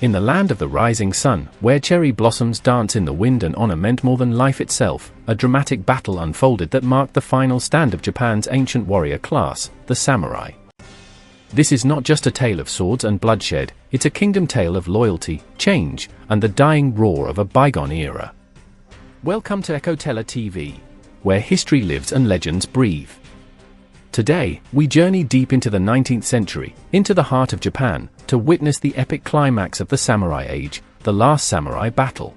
In the land of the rising sun, where cherry blossoms dance in the wind and honor meant more than life itself, a dramatic battle unfolded that marked the final stand of Japan's ancient warrior class, the samurai. This is not just a tale of swords and bloodshed, it's a kingdom tale of loyalty, change, and the dying roar of a bygone era. Welcome to Echoteller TV, where history lives and legends breathe. Today, we journey deep into the 19th century, into the heart of Japan, to witness the epic climax of the samurai age, the last samurai battle.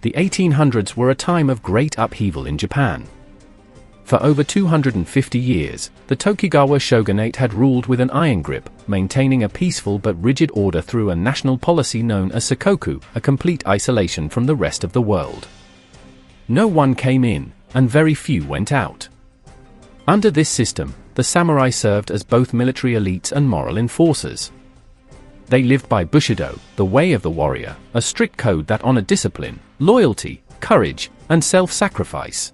The 1800s were a time of great upheaval in Japan. For over 250 years, the Tokugawa shogunate had ruled with an iron grip, maintaining a peaceful but rigid order through a national policy known as sakoku, a complete isolation from the rest of the world. No one came in, and very few went out. Under this system, the samurai served as both military elites and moral enforcers. They lived by Bushido, the way of the warrior, a strict code that honored discipline, loyalty, courage, and self-sacrifice.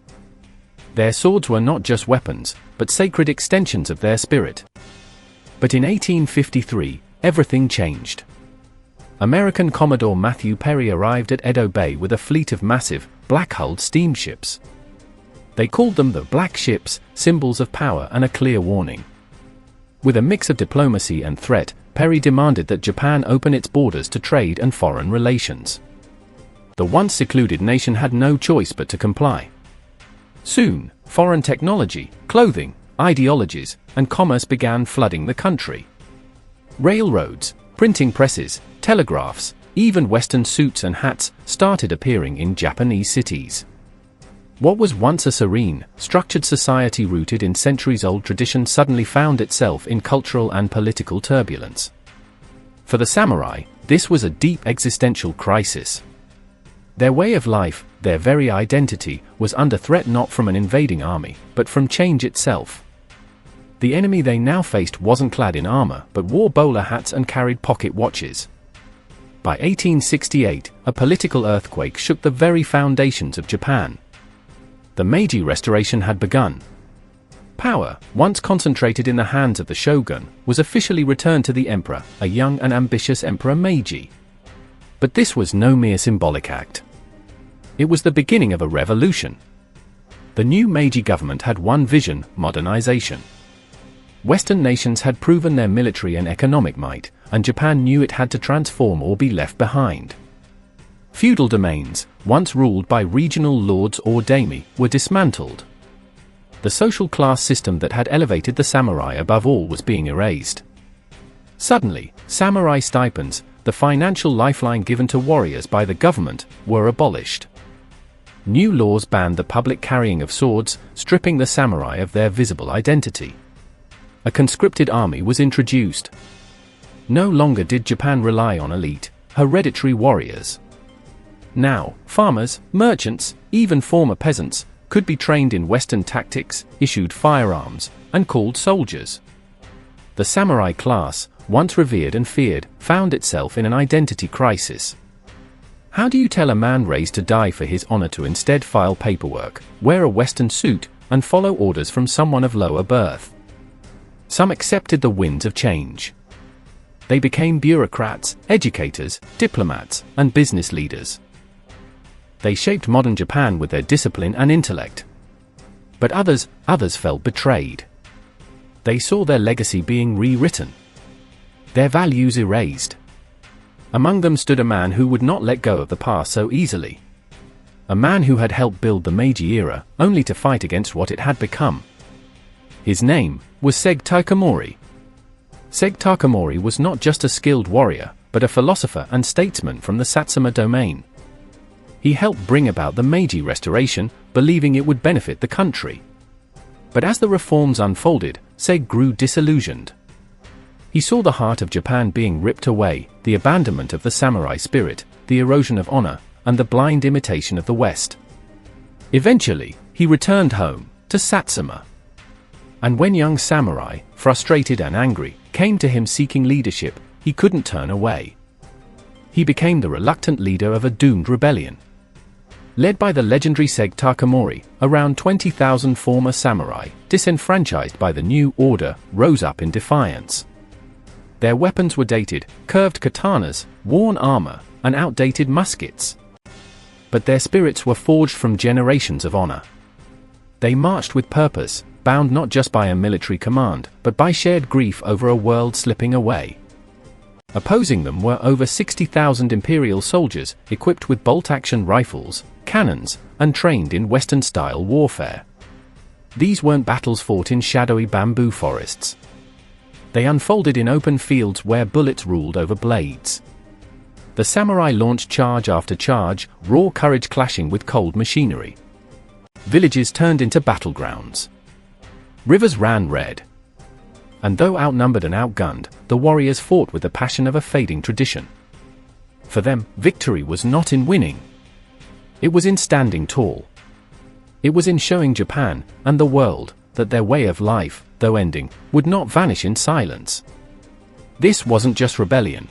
Their swords were not just weapons, but sacred extensions of their spirit. But in 1853, everything changed. American Commodore Matthew Perry arrived at Edo Bay with a fleet of massive, black-hulled steamships. They called them the Black Ships, symbols of power and a clear warning. With a mix of diplomacy and threat, Perry demanded that Japan open its borders to trade and foreign relations. The once secluded nation had no choice but to comply. Soon, foreign technology, clothing, ideologies, and commerce began flooding the country. Railroads, printing presses, telegraphs, even Western suits and hats started appearing in Japanese cities. What was once a serene, structured society rooted in centuries-old tradition suddenly found itself in cultural and political turbulence. For the samurai, this was a deep existential crisis. Their way of life, their very identity, was under threat not from an invading army, but from change itself. The enemy they now faced wasn't clad in armor, but wore bowler hats and carried pocket watches. By 1868, a political earthquake shook the very foundations of Japan. The Meiji Restoration had begun. Power, once concentrated in the hands of the shogun, was officially returned to the emperor, a young and ambitious Emperor Meiji. But this was no mere symbolic act. It was the beginning of a revolution. The new Meiji government had one vision: modernization. Western nations had proven their military and economic might, and Japan knew it had to transform or be left behind. Feudal domains, once ruled by regional lords or daimyo, were dismantled. The social class system that had elevated the samurai above all was being erased. Suddenly, samurai stipends, the financial lifeline given to warriors by the government, were abolished. New laws banned the public carrying of swords, stripping the samurai of their visible identity. A conscripted army was introduced. No longer did Japan rely on elite, hereditary warriors. Now, farmers, merchants, even former peasants, could be trained in Western tactics, issued firearms, and called soldiers. The samurai class, once revered and feared, found itself in an identity crisis. How do you tell a man raised to die for his honor to instead file paperwork, wear a Western suit, and follow orders from someone of lower birth? Some accepted the winds of change. They became bureaucrats, educators, diplomats, and business leaders. They shaped modern Japan with their discipline and intellect. But others felt betrayed. They saw their legacy being rewritten. Their values erased. Among them stood a man who would not let go of the past so easily. A man who had helped build the Meiji era, only to fight against what it had become. His name was Sege Takamori. Sege Takamori was not just a skilled warrior, but a philosopher and statesman from the Satsuma domain. He helped bring about the Meiji Restoration, believing it would benefit the country. But as the reforms unfolded, Sege grew disillusioned. He saw the heart of Japan being ripped away, the abandonment of the samurai spirit, the erosion of honor, and the blind imitation of the West. Eventually, he returned home, to Satsuma. And when young samurai, frustrated and angry, came to him seeking leadership, he couldn't turn away. He became the reluctant leader of a doomed rebellion. Led by the legendary Sege Takamori, around 20,000 former samurai, disenfranchised by the new order, rose up in defiance. Their weapons were dated, curved katanas, worn armor, and outdated muskets. But their spirits were forged from generations of honor. They marched with purpose, bound not just by a military command, but by shared grief over a world slipping away. Opposing them were over 60,000 imperial soldiers, equipped with bolt-action rifles, cannons, and trained in Western-style warfare. These weren't battles fought in shadowy bamboo forests. They unfolded in open fields where bullets ruled over blades. The samurai launched charge after charge, raw courage clashing with cold machinery. Villages turned into battlegrounds. Rivers ran red. And though outnumbered and outgunned, the warriors fought with the passion of a fading tradition. For them, victory was not in winning. It was in standing tall. It was in showing Japan, and the world, that their way of life, though ending, would not vanish in silence. This wasn't just rebellion.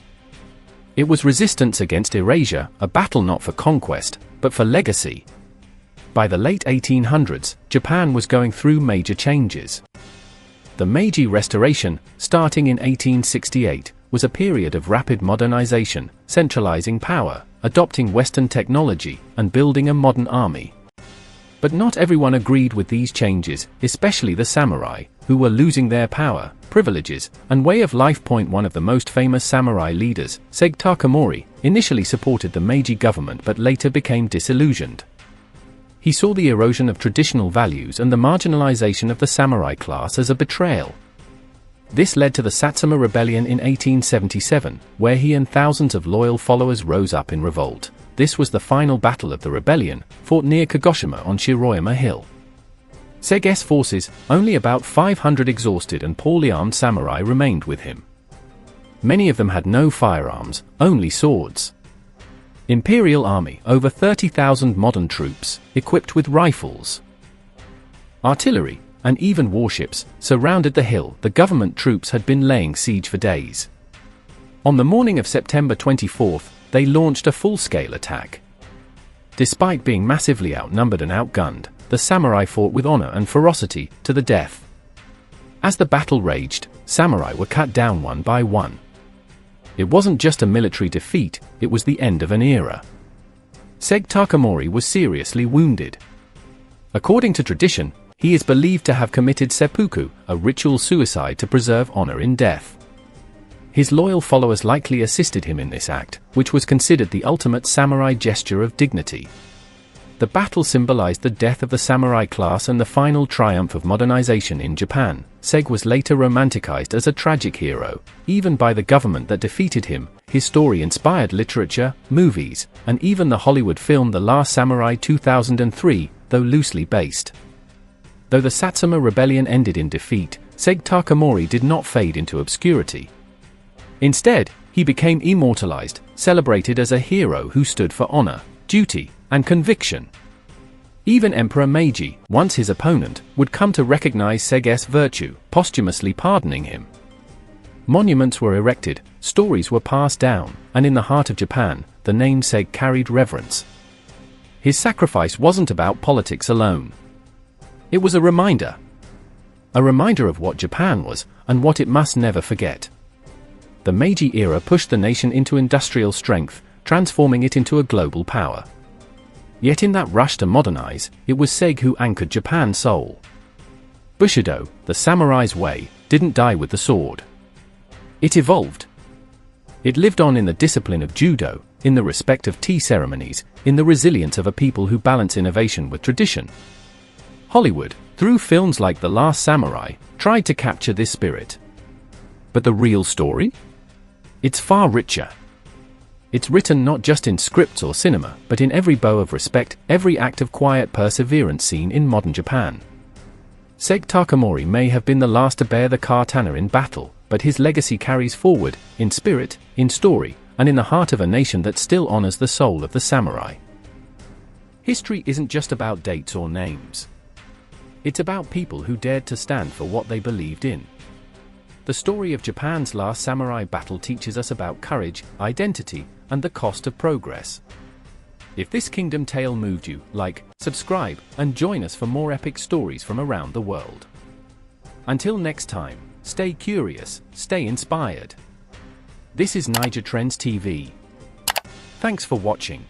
It was resistance against erasure, a battle not for conquest, but for legacy. By the late 1800s, Japan was going through major changes. The Meiji Restoration, starting in 1868, was a period of rapid modernization, centralizing power, adopting Western technology, and building a modern army. But not everyone agreed with these changes, especially the samurai, who were losing their power, privileges, and way of life. One of the most famous samurai leaders, Sege Takamori, initially supported the Meiji government but later became disillusioned. He saw the erosion of traditional values and the marginalization of the samurai class as a betrayal. This led to the Satsuma Rebellion in 1877, where he and thousands of loyal followers rose up in revolt. This was the final battle of the rebellion, fought near Kagoshima on Shiroyama Hill. Sege's forces, only about 500 exhausted and poorly armed samurai remained with him. Many of them had no firearms, only swords. Imperial army, over 30,000 modern troops, equipped with rifles, artillery, and even warships, surrounded the hill. The government troops had been laying siege for days. On the morning of September 24th, they launched a full-scale attack. Despite being massively outnumbered and outgunned, the samurai fought with honor and ferocity, to the death. As the battle raged, samurai were cut down one by one. It wasn't just a military defeat, it was the end of an era. Sege Takamori was seriously wounded. According to tradition, he is believed to have committed seppuku, a ritual suicide to preserve honor in death. His loyal followers likely assisted him in this act, which was considered the ultimate samurai gesture of dignity. The battle symbolized the death of the samurai class and the final triumph of modernization in Japan. Sege was later romanticized as a tragic hero, even by the government that defeated him. His story inspired literature, movies, and even the Hollywood film The Last Samurai 2003, though loosely based. Though the Satsuma Rebellion ended in defeat, Sege Takamori did not fade into obscurity. Instead, he became immortalized, celebrated as a hero who stood for honor, duty, and conviction. Even Emperor Meiji, once his opponent, would come to recognize Sege's virtue, posthumously pardoning him. Monuments were erected, stories were passed down, and in the heart of Japan, the name Sege carried reverence. His sacrifice wasn't about politics alone. It was a reminder of what Japan was, and what it must never forget. The Meiji era pushed the nation into industrial strength, transforming it into a global power. Yet in that rush to modernize, it was Sege who anchored Japan's soul. Bushido, the samurai's way, didn't die with the sword. It evolved. It lived on in the discipline of judo, in the respect of tea ceremonies, in the resilience of a people who balance innovation with tradition. Hollywood, through films like The Last Samurai, tried to capture this spirit. But the real story? It's far richer. It's written not just in scripts or cinema, but in every bow of respect, every act of quiet perseverance seen in modern Japan. Sege Takamori may have been the last to bear the katana in battle, but his legacy carries forward, in spirit, in story, and in the heart of a nation that still honors the soul of the samurai. History isn't just about dates or names. It's about people who dared to stand for what they believed in. The story of Japan's last samurai battle teaches us about courage, identity, and the cost of progress. If this kingdom tale moved you, like, subscribe, and join us for more epic stories from around the world. Until next time, stay curious, stay inspired. This is Niger Trends TV. Thanks for watching.